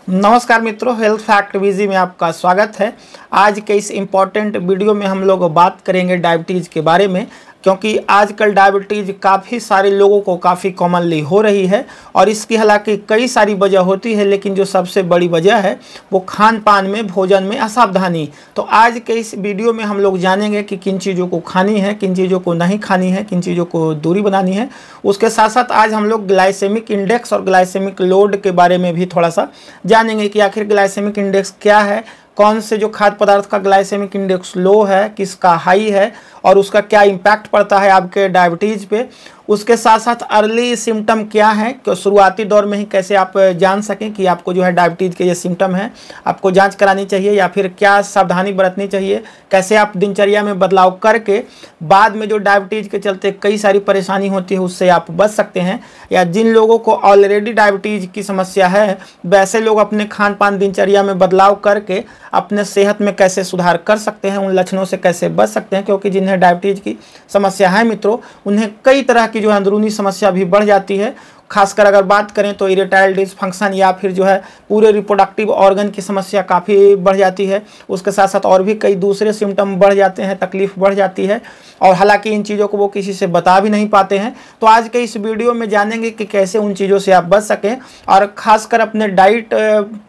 नमस्कार मित्रों, health fact विजी में आपका स्वागत है। आज के इस इम्पॉर्टेंट वीडियो में हम लोग बात करेंगे डायबिटीज़ के बारे में, क्योंकि आजकल डायबिटीज़ काफ़ी सारे लोगों को काफ़ी कॉमनली हो रही है और इसकी हालांकि कई सारी वजह होती है, लेकिन जो सबसे बड़ी वजह है वो खान पान में, भोजन में असावधानी। तो आज के इस वीडियो में हम लोग जानेंगे कि किन चीज़ों को खानी है, किन चीज़ों को नहीं खानी है, किन चीज़ों को दूरी बनानी है। उसके साथ साथ आज हम लोग ग्लाइसेमिक इंडेक्स और ग्लाइसेमिक लोड के बारे में भी थोड़ा सा जानेंगे कि आखिर ग्लाइसेमिक इंडेक्स क्या है, कौन से जो खाद्य पदार्थ का ग्लाइसेमिक इंडेक्स लो है, किसका हाई है और उसका क्या इम्पैक्ट पड़ता है आपके डायबिटीज़ पे। उसके साथ साथ अर्ली सिम्टम क्या है, कि शुरुआती दौर में ही कैसे आप जान सकें कि आपको जो है डायबिटीज़ के ये सिम्टम हैं, आपको जांच करानी चाहिए या फिर क्या सावधानी बरतनी चाहिए, कैसे आप दिनचर्या में बदलाव करके बाद में जो डायबिटीज़ के चलते कई सारी परेशानी होती है उससे आप बच सकते हैं। या जिन लोगों को ऑलरेडी डायबिटीज़ की समस्या है वैसे लोग अपने खान पान दिनचर्या में बदलाव करके अपने सेहत में कैसे सुधार कर सकते हैं, उन लक्षणों से कैसे बच सकते हैं। क्योंकि जिन्हें डायबिटीज़ की समस्या है मित्रों, उन्हें कई तरह की जो है अंदरूनी समस्या भी बढ़ जाती है। खासकर अगर बात करें तो इरेक्टाइल डिसफंक्शन या फिर जो है पूरे रिप्रोडक्टिव ऑर्गन की समस्या काफ़ी बढ़ जाती है। उसके साथ साथ और भी कई दूसरे सिम्टम बढ़ जाते हैं, तकलीफ बढ़ जाती है और हालांकि इन चीज़ों को वो किसी से बता भी नहीं पाते हैं। तो आज के इस वीडियो में जानेंगे कि कैसे उन चीज़ों से आप बच सकें और ख़ासकर अपने डाइट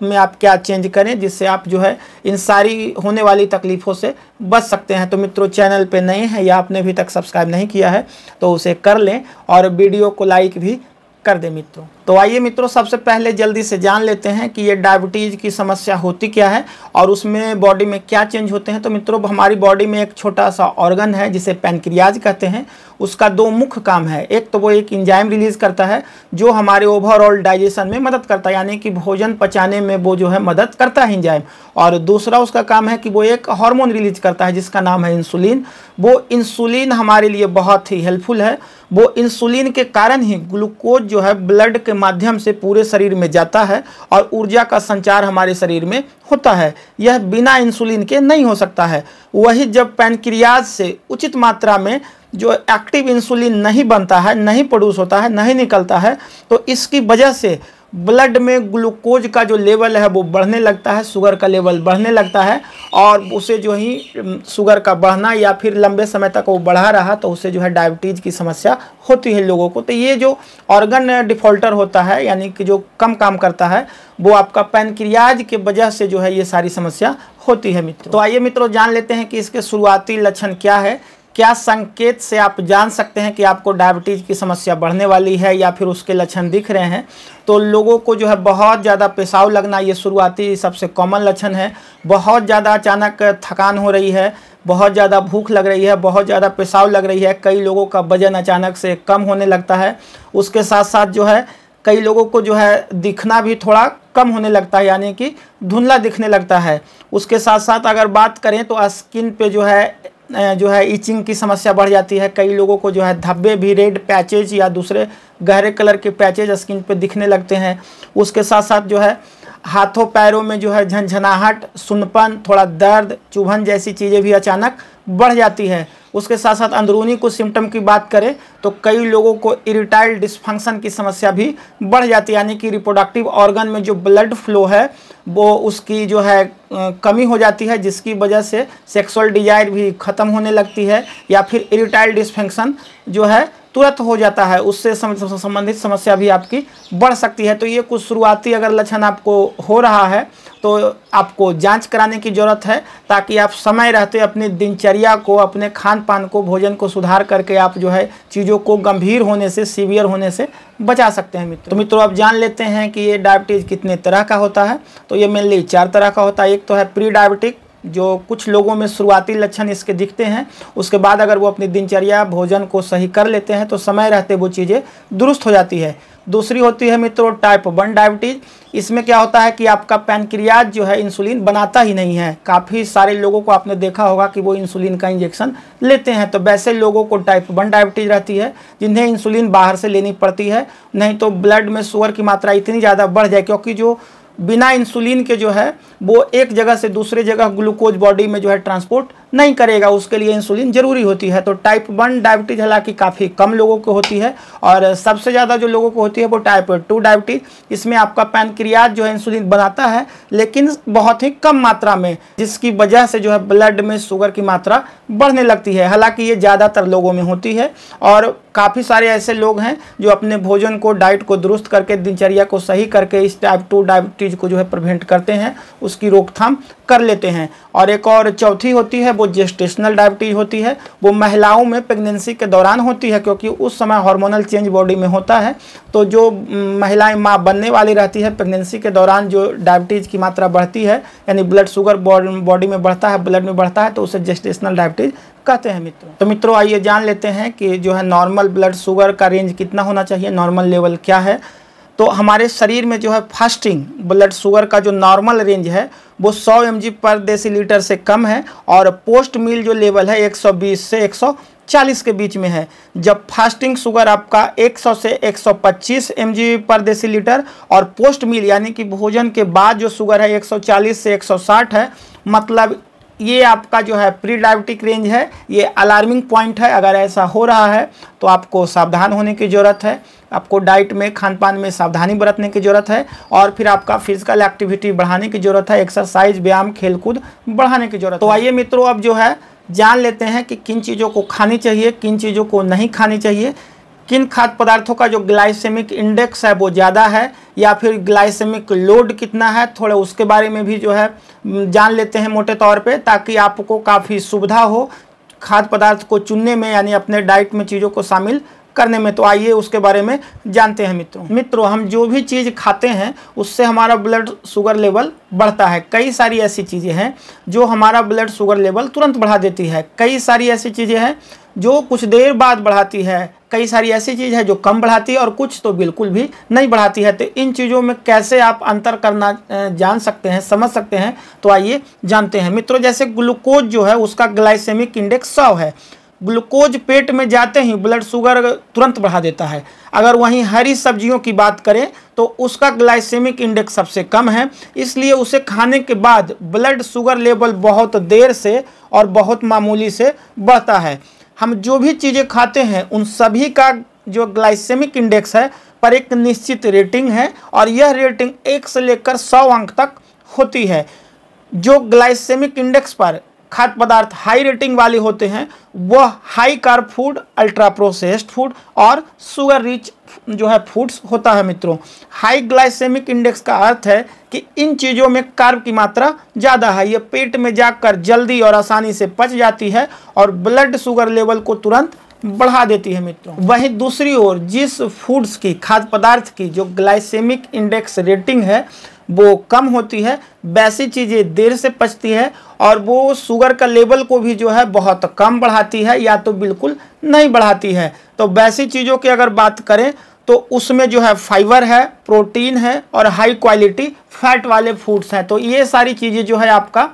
में आप क्या चेंज करें जिससे आप जो है इन सारी होने वाली तकलीफ़ों से बच सकते हैं। तो मित्रों, चैनल पे नए हैं या आपने अभी तक सब्सक्राइब नहीं किया है तो उसे कर लें और वीडियो को लाइक भी कर दे मित्रों। तो आइए मित्रों, सबसे पहले जल्दी से जान लेते हैं कि ये डायबिटीज़ की समस्या होती क्या है और उसमें बॉडी में क्या चेंज होते हैं। तो मित्रों, हमारी बॉडी में एक छोटा सा ऑर्गन है जिसे पैनक्रियाज कहते हैं। उसका दो मुख्य काम है। एक तो वो एक एंजाइम रिलीज़ करता है जो हमारे ओवरऑल डाइजेशन में मदद करता है, यानी कि भोजन पचाने में वो जो है मदद करता है एंजाइम। और दूसरा उसका काम है कि वो एक हार्मोन रिलीज करता है जिसका नाम है इंसुलिन। वो इंसुलिन हमारे लिए बहुत ही हेल्पफुल है। वो इंसुलिन के कारण ही ग्लूकोज जो है ब्लड के माध्यम से पूरे शरीर में जाता है और ऊर्जा का संचार हमारे शरीर में होता है। यह बिना इंसुलिन के नहीं हो सकता है। वही जब पैनक्रियाज से उचित मात्रा में जो एक्टिव इंसुलिन नहीं बनता है, नहीं प्रोड्यूस होता है, नहीं निकलता है, तो इसकी वजह से ब्लड में ग्लूकोज का जो लेवल है वो बढ़ने लगता है, शुगर का लेवल बढ़ने लगता है और उसे जो ही शुगर का बढ़ना या फिर लंबे समय तक वो बढ़ा रहा तो उससे जो है डायबिटीज़ की समस्या होती है लोगों को। तो ये जो ऑर्गन डिफॉल्टर होता है, यानी कि जो कम काम करता है, वो आपका पैनक्रियाज के वजह से जो है ये सारी समस्या होती है मित्रों। तो आइए मित्रों, जान लेते हैं कि इसके शुरुआती लक्षण क्या है, क्या संकेत से आप जान सकते हैं कि आपको डायबिटीज़ की समस्या बढ़ने वाली है या फिर उसके लक्षण दिख रहे हैं। तो लोगों को जो है बहुत ज़्यादा पेशाब लगना, ये शुरुआती सबसे कॉमन लक्षण है। बहुत ज़्यादा अचानक थकान हो रही है, बहुत ज़्यादा भूख लग रही है, बहुत ज़्यादा पेशाब लग रही है। कई लोगों का वजन अचानक से कम होने लगता है। उसके साथ साथ जो है कई लोगों को जो है दिखना भी थोड़ा कम होने लगता है, यानी कि धुंधला दिखने लगता है। उसके साथ साथ अगर बात करें तो स्किन पे जो है इचिंग की समस्या बढ़ जाती है। कई लोगों को जो है धब्बे भी, रेड पैचेज या दूसरे गहरे कलर के पैचेज स्किन पे दिखने लगते हैं। उसके साथ साथ जो है हाथों पैरों में जो है झनझनाहट, सुन्नपन, थोड़ा दर्द, चुभन जैसी चीज़ें भी अचानक बढ़ जाती है। उसके साथ साथ अंदरूनी कुछ सिम्टम की बात करें तो कई लोगों को इरेक्टाइल डिसफंक्शन की समस्या भी बढ़ जाती है, यानी कि रिप्रोडक्टिव ऑर्गन में जो ब्लड फ्लो है वो उसकी जो है कमी हो जाती है, जिसकी वजह से सेक्सुअल डिजायर भी ख़त्म होने लगती है या फिर इरेक्टाइल डिसफंक्शन जो है तुरंत हो जाता है, उससे संबंधित समस्या भी आपकी बढ़ सकती है। तो ये कुछ शुरुआती अगर लक्षण आपको हो रहा है तो आपको जांच कराने की ज़रूरत है, ताकि आप समय रहते अपनी दिनचर्या को, अपने खान पान को, भोजन को सुधार करके आप जो है चीज़ों को गंभीर होने से, सीवियर होने से बचा सकते हैं मित्रों। तो मित्रों, अब जान लेते हैं कि ये डायबिटीज़ कितने तरह का होता है। तो ये मेनली 4 तरह का होता है। एक तो है प्री डायबिटिक, जो कुछ लोगों में शुरुआती लक्षण इसके दिखते हैं, उसके बाद अगर वो अपनी दिनचर्या, भोजन को सही कर लेते हैं तो समय रहते वो चीज़ें दुरुस्त हो जाती है। दूसरी होती है मित्रों टाइप 1 डायबिटीज़। इसमें क्या होता है कि आपका पैनक्रियाज जो है इंसुलिन बनाता ही नहीं है। काफ़ी सारे लोगों को आपने देखा होगा कि वो इंसुलिन का इंजेक्शन लेते हैं। तो वैसे लोगों को टाइप 1 डायबिटीज़ रहती है, जिन्हें इंसुलिन बाहर से लेनी पड़ती है, नहीं तो ब्लड में शुगर की मात्रा इतनी ज़्यादा बढ़ जाए, क्योंकि जो बिना इंसुलिन के जो है वो एक जगह से दूसरे जगह ग्लूकोज बॉडी में जो है ट्रांसपोर्ट नहीं करेगा, उसके लिए इंसुलिन जरूरी होती है। तो टाइप 1 डायबिटीज़ हालांकि काफ़ी कम लोगों को होती है और सबसे ज़्यादा जो लोगों को होती है वो टाइप 2 डायबिटीज़। इसमें आपका पैनक्रियाज जो है इंसुलिन बनाता है लेकिन बहुत ही कम मात्रा में, जिसकी वजह से जो है ब्लड में शुगर की मात्रा बढ़ने लगती है। हालांकि ये ज़्यादातर लोगों में होती है और काफ़ी सारे ऐसे लोग हैं जो अपने भोजन को, डाइट को दुरुस्त करके, दिनचर्या को सही करके इस टाइप 2 डायबिटीज़ को जो है प्रिवेंट करते हैं, उसकी रोकथाम कर लेते हैं। और एक और चौथी होती है वो जेस्टेशनल डायबिटीज़ होती है। वो महिलाओं में प्रेगनेंसी के दौरान होती है क्योंकि उस समय हार्मोनल चेंज बॉडी में होता है। तो जो महिलाएं माँ बनने वाली रहती है, प्रेगनेंसी के दौरान जो डायबिटीज़ की मात्रा बढ़ती है, यानी ब्लड शुगर बॉडी में बढ़ता है, ब्लड में बढ़ता है, तो उसे जेस्टेशनल डायबिटीज़ कहते हैं मित्रों। तो मित्रों आइए जान लेते हैं कि जो है नॉर्मल ब्लड शुगर का रेंज कितना होना चाहिए, नॉर्मल लेवल क्या है। तो हमारे शरीर में जो है फास्टिंग ब्लड शुगर का जो नॉर्मल रेंज है वो 100 mg पर डेसीलीटर से कम है और पोस्ट मील जो लेवल है 120 से 140 के बीच में है। जब फास्टिंग शुगर आपका 100 से 125 mg पर डेसीलीटर और पोस्ट मील यानी कि भोजन के बाद जो शुगर है 140 से 160 है, मतलब ये आपका जो है प्री डायबिटिक रेंज है। ये अलार्मिंग पॉइंट है। अगर ऐसा हो रहा है तो आपको सावधान होने की ज़रूरत है, आपको डाइट में, खान पान में सावधानी बरतने की ज़रूरत है और फिर आपका फिजिकल एक्टिविटी बढ़ाने की ज़रूरत है, एक्सरसाइज, व्यायाम, खेलकूद बढ़ाने की ज़रूरत है। तो आइए मित्रों अब जो है जान लेते हैं कि किन चीज़ों को खानी चाहिए, किन चीज़ों को नहीं खानी चाहिए, किन खाद्य पदार्थों का जो ग्लाइसेमिक इंडेक्स है वो ज़्यादा है या फिर ग्लाइसेमिक लोड कितना है, थोड़ा उसके बारे में भी जो है जान लेते हैं मोटे तौर पे, ताकि आपको काफ़ी सुविधा हो खाद्य पदार्थ को चुनने में, यानी अपने डाइट में चीज़ों को शामिल करने में। तो आइए उसके बारे में जानते हैं मित्रों। हम जो भी चीज़ खाते हैं उससे हमारा ब्लड शुगर लेवल बढ़ता है। कई सारी ऐसी चीज़ें हैं जो हमारा ब्लड शुगर लेवल तुरंत बढ़ा देती है, कई सारी ऐसी चीज़ें हैं जो कुछ देर बाद बढ़ाती है, कई सारी ऐसी चीज़ है जो कम बढ़ाती है और कुछ तो बिल्कुल भी नहीं बढ़ाती है। तो इन चीज़ों में कैसे आप अंतर करना जान सकते हैं, समझ सकते हैं, तो आइए जानते हैं मित्रों। जैसे ग्लूकोज जो है उसका ग्लाइसेमिक इंडेक्स 100 है। ग्लूकोज पेट में जाते ही ब्लड शुगर तुरंत बढ़ा देता है। अगर वहीं हरी सब्जियों की बात करें तो उसका ग्लाइसेमिक इंडेक्स सबसे कम है, इसलिए उसे खाने के बाद ब्लड शुगर लेवल बहुत देर से और बहुत मामूली से बढ़ता है। हम जो भी चीज़ें खाते हैं उन सभी का जो ग्लाइसेमिक इंडेक्स है पर एक निश्चित रेटिंग है और यह रेटिंग 1 से लेकर 100 अंक तक होती है। जो ग्लाइसेमिक इंडेक्स पर खाद्य पदार्थ हाई रेटिंग वाले होते हैं वह high carb food, ultra processed food और शुगर रिच जो है फूड्स होता है मित्रों। हाई ग्लाइसेमिक इंडेक्स का अर्थ है कि इन चीज़ों में कार्ब की मात्रा ज़्यादा है, ये पेट में जाकर जल्दी और आसानी से पच जाती है और ब्लड शुगर लेवल को तुरंत बढ़ा देती है मित्रों। वहीं दूसरी ओर जिस फूड्स की, खाद्य पदार्थ की जो ग्लाइसेमिक इंडेक्स रेटिंग है वो कम होती है, वैसी चीज़ें देर से पचती है और वो शुगर का लेवल को भी जो है बहुत कम बढ़ाती है या तो बिल्कुल नहीं बढ़ाती है। तो वैसी चीज़ों की अगर बात करें तो उसमें जो है फाइबर है, प्रोटीन है और हाई क्वालिटी फैट वाले फूड्स हैं। तो ये सारी चीज़ें जो है आपका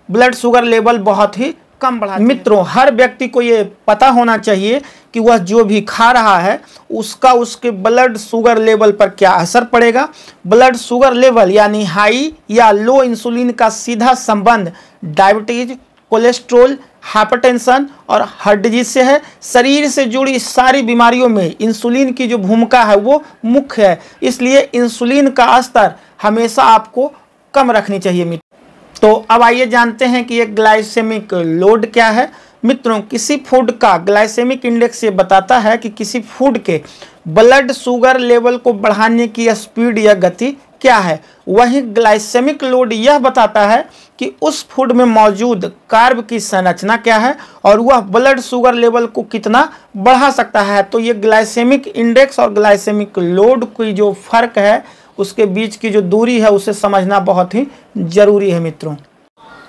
ब्लड शुगर लेवल बहुत ही कम बढ़ाती है। मित्रों हर व्यक्ति को ये पता होना चाहिए कि वह जो भी खा रहा है उसका उसके ब्लड शुगर लेवल पर क्या असर पड़ेगा। ब्लड शुगर लेवल यानी हाई या लो इंसुलिन का सीधा संबंध डायबिटीज, कोलेस्ट्रोल, हाइपरटेंशन और हार्ट डिजीज से है। शरीर से जुड़ी सारी बीमारियों में इंसुलिन की जो भूमिका है वो मुख्य है, इसलिए इंसुलिन का स्तर हमेशा आपको कम रखनी चाहिए। तो अब आइए जानते हैं कि ये ग्लाइसेमिक लोड क्या है। मित्रों किसी फूड का ग्लाइसेमिक इंडेक्स ये बताता है कि किसी फूड के ब्लड शुगर लेवल को बढ़ाने की स्पीड या गति क्या है। वहीं ग्लाइसेमिक लोड यह बताता है कि उस फूड में मौजूद कार्ब की संरचना क्या है और वह ब्लड शुगर लेवल को कितना बढ़ा सकता है। तो ये ग्लाइसेमिक इंडेक्स और ग्लाइसेमिक लोड की जो फर्क है, उसके बीच की जो दूरी है, उसे समझना बहुत ही ज़रूरी है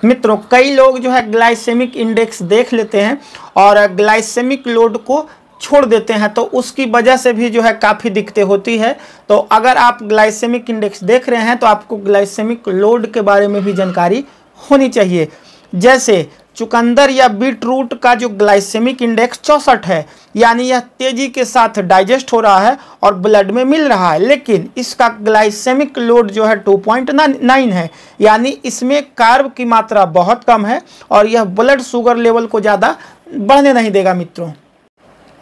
मित्रों कई लोग जो है ग्लाइसेमिक इंडेक्स देख लेते हैं और ग्लाइसेमिक लोड को छोड़ देते हैं, तो उसकी वजह से भी जो है काफ़ी दिक्कतें होती है। तो अगर आप ग्लाइसेमिक इंडेक्स देख रहे हैं तो आपको ग्लाइसेमिक लोड के बारे में भी जानकारी होनी चाहिए। जैसे चुकंदर या बीट रूट का जो ग्लाइसेमिक इंडेक्स 64 है, यानी यह तेजी के साथ डाइजेस्ट हो रहा है और ब्लड में मिल रहा है, लेकिन इसका ग्लाइसेमिक लोड जो है 2.9 है, यानी इसमें कार्ब की मात्रा बहुत कम है और यह ब्लड शुगर लेवल को ज़्यादा बढ़ने नहीं देगा मित्रों।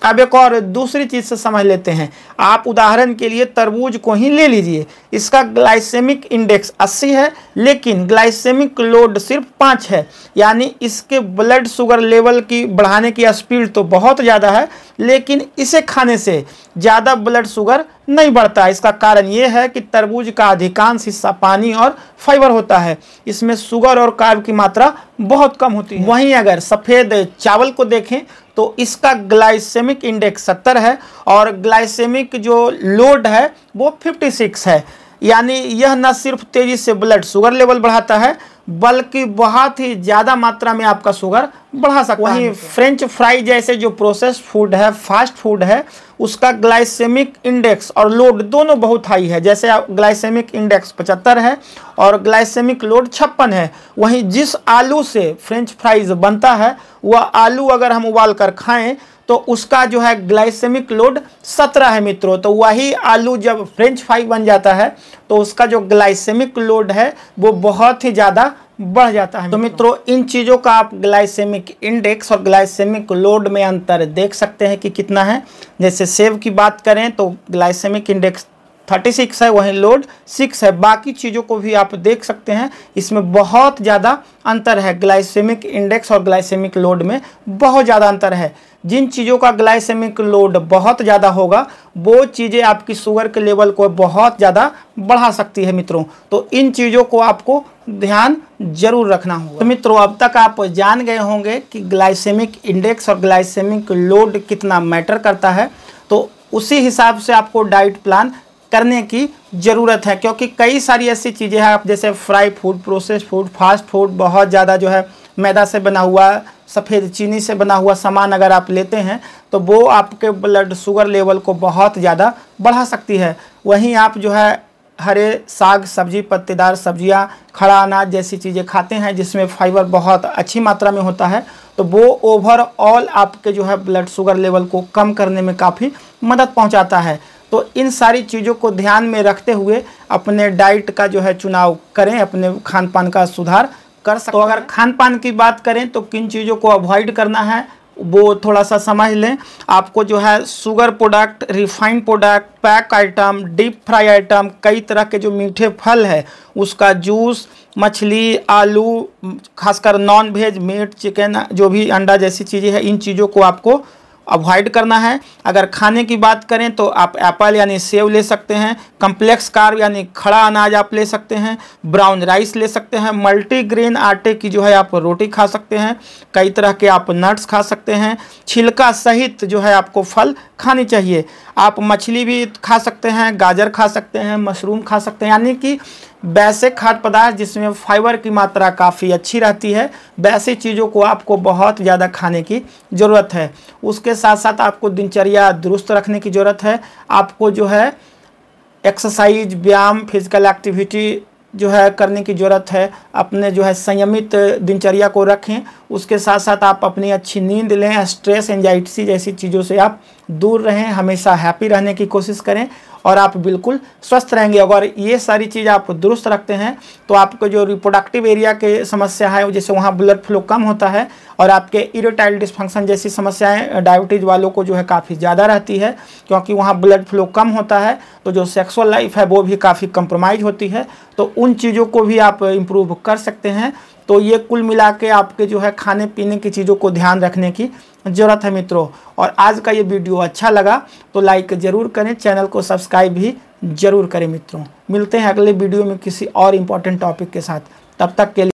अब एक और दूसरी चीज़ से समझ लेते हैं। आप उदाहरण के लिए तरबूज को ही ले लीजिए, इसका ग्लाइसेमिक इंडेक्स 80 है लेकिन ग्लाइसेमिक लोड सिर्फ 5 है, यानी इसके ब्लड शुगर लेवल की बढ़ाने की स्पीड तो बहुत ज़्यादा है, लेकिन इसे खाने से ज़्यादा ब्लड शुगर नहीं बढ़ता। इसका कारण ये है कि तरबूज का अधिकांश हिस्सा पानी और फाइबर होता है, इसमें शुगर और कार्ब की मात्रा बहुत कम होती है। वहीं अगर सफ़ेद चावल को देखें तो इसका ग्लाइसेमिक इंडेक्स 70 है और ग्लाइसेमिक जो लोड है वो 56 है, यानी यह न सिर्फ तेज़ी से ब्लड शुगर लेवल बढ़ाता है बल्कि बहुत ही ज़्यादा मात्रा में आपका शुगर बढ़ा सकता है। वहीं फ्रेंच फ्राई जैसे जो प्रोसेस्ड फूड है, फास्ट फूड है, उसका ग्लाइसेमिक इंडेक्स और लोड दोनों बहुत हाई है। जैसे ग्लाइसेमिक इंडेक्स 75 है और ग्लाइसेमिक लोड 56 है। वहीं जिस आलू से फ्रेंच फ्राइज बनता है वह आलू अगर हम उबाल कर खाएँ तो उसका जो है ग्लाइसेमिक लोड 17 है मित्रों। तो वही आलू जब फ्रेंच फ्राई बन जाता है तो उसका जो ग्लाइसेमिक लोड है वो बहुत ही ज़्यादा बढ़ जाता है। तो मित्रों इन चीज़ों का आप ग्लाइसेमिक इंडेक्स और ग्लाइसेमिक लोड में अंतर देख सकते हैं कि कितना है। जैसे सेब की बात करें तो ग्लाइसेमिक इंडेक्स 36 है, वहीं लोड 6 है। बाकी चीज़ों को भी आप देख सकते हैं, इसमें बहुत ज़्यादा अंतर है। ग्लाइसेमिक इंडेक्स और ग्लाइसेमिक लोड में बहुत ज़्यादा अंतर है। जिन चीज़ों का ग्लाइसेमिक लोड बहुत ज़्यादा होगा वो चीज़ें आपकी शुगर के लेवल को बहुत ज़्यादा बढ़ा सकती है मित्रों। तो इन चीज़ों को आपको ध्यान जरूर रखना होगा। तो मित्रों अब तक आप जान गए होंगे कि ग्लाइसेमिक इंडेक्स और ग्लाइसेमिक लोड कितना मैटर करता है। तो उसी हिसाब से आपको डाइट प्लान करने की ज़रूरत है, क्योंकि कई सारी ऐसी चीज़ें हैं आप जैसे fry food, processed food, fast food, बहुत ज़्यादा जो है मैदा से बना हुआ, सफ़ेद चीनी से बना हुआ सामान अगर आप लेते हैं तो वो आपके ब्लड शुगर लेवल को बहुत ज़्यादा बढ़ा सकती है। वहीं आप जो है हरे साग सब्जी, पत्तेदार सब्जियां, खड़ा अनाज जैसी चीज़ें खाते हैं जिसमें फाइबर बहुत अच्छी मात्रा में होता है, तो वो ओवरऑल आपके जो है ब्लड शुगर लेवल को कम करने में काफ़ी मदद पहुंचाता है। तो इन सारी चीज़ों को ध्यान में रखते हुए अपने डाइट का जो है चुनाव करें, अपने खान पान का सुधार कर सकते हैं। तो अगर खान पान की बात करें तो किन चीज़ों को अवॉइड करना है वो थोड़ा सा समझ लें। आपको जो है sugar product, refined product, pack item, deep fry item, कई तरह के जो मीठे फल है उसका जूस, मछली, आलू, खासकर नॉन वेज, मीट, चिकन, जो भी अंडा जैसी चीज़ें हैं, इन चीज़ों को आपको अवॉइड करना है। अगर खाने की बात करें तो आप एप्पल यानी सेब ले सकते हैं, कम्प्लेक्स कार्ब यानी खड़ा अनाज आप ले सकते हैं, ब्राउन राइस ले सकते हैं, मल्टीग्रेन आटे की जो है आप रोटी खा सकते हैं, कई तरह के आप नट्स खा सकते हैं, छिलका सहित जो है आपको फल खानी चाहिए। आप मछली भी खा सकते हैं, गाजर खा सकते हैं, मशरूम खा सकते हैं, यानी कि वैसे खाद्य पदार्थ जिसमें फाइबर की मात्रा काफ़ी अच्छी रहती है, वैसी चीज़ों को आपको बहुत ज़्यादा खाने की ज़रूरत है। उसके साथ साथ आपको दिनचर्या दुरुस्त रखने की ज़रूरत है। आपको जो है एक्सरसाइज, व्यायाम, फिजिकल एक्टिविटी जो है करने की ज़रूरत है। अपने जो है संयमित दिनचर्या को रखें। उसके साथ साथ आप अपनी अच्छी नींद लें, स्ट्रेस, एंजाइटी जैसी चीज़ों से आप दूर रहें, हमेशा हैप्पी रहने की कोशिश करें और आप बिल्कुल स्वस्थ रहेंगे। अगर ये सारी चीज़ आप दुरुस्त रखते हैं तो आपको जो रिप्रोडक्टिव एरिया के समस्या है, जैसे वहाँ ब्लड फ्लो कम होता है और आपके इरेक्टाइल डिस्फंक्शन जैसी समस्याएं डायबिटीज़ वालों को जो है काफ़ी ज़्यादा रहती है, क्योंकि वहाँ ब्लड फ्लो कम होता है तो जो सेक्सुअल लाइफ है वो भी काफ़ी कंप्रोमाइज़ होती है। तो उन चीज़ों को भी आप इम्प्रूव कर सकते हैं। तो ये कुल मिला के आपके जो है खाने पीने की चीज़ों को ध्यान रखने की ज़रूरत है मित्रों। और आज का ये वीडियो अच्छा लगा तो लाइक ज़रूर करें, चैनल को सब्सक्राइब भी ज़रूर करें मित्रों। मिलते हैं अगले वीडियो में किसी और इम्पोर्टेंट टॉपिक के साथ, तब तक के लिए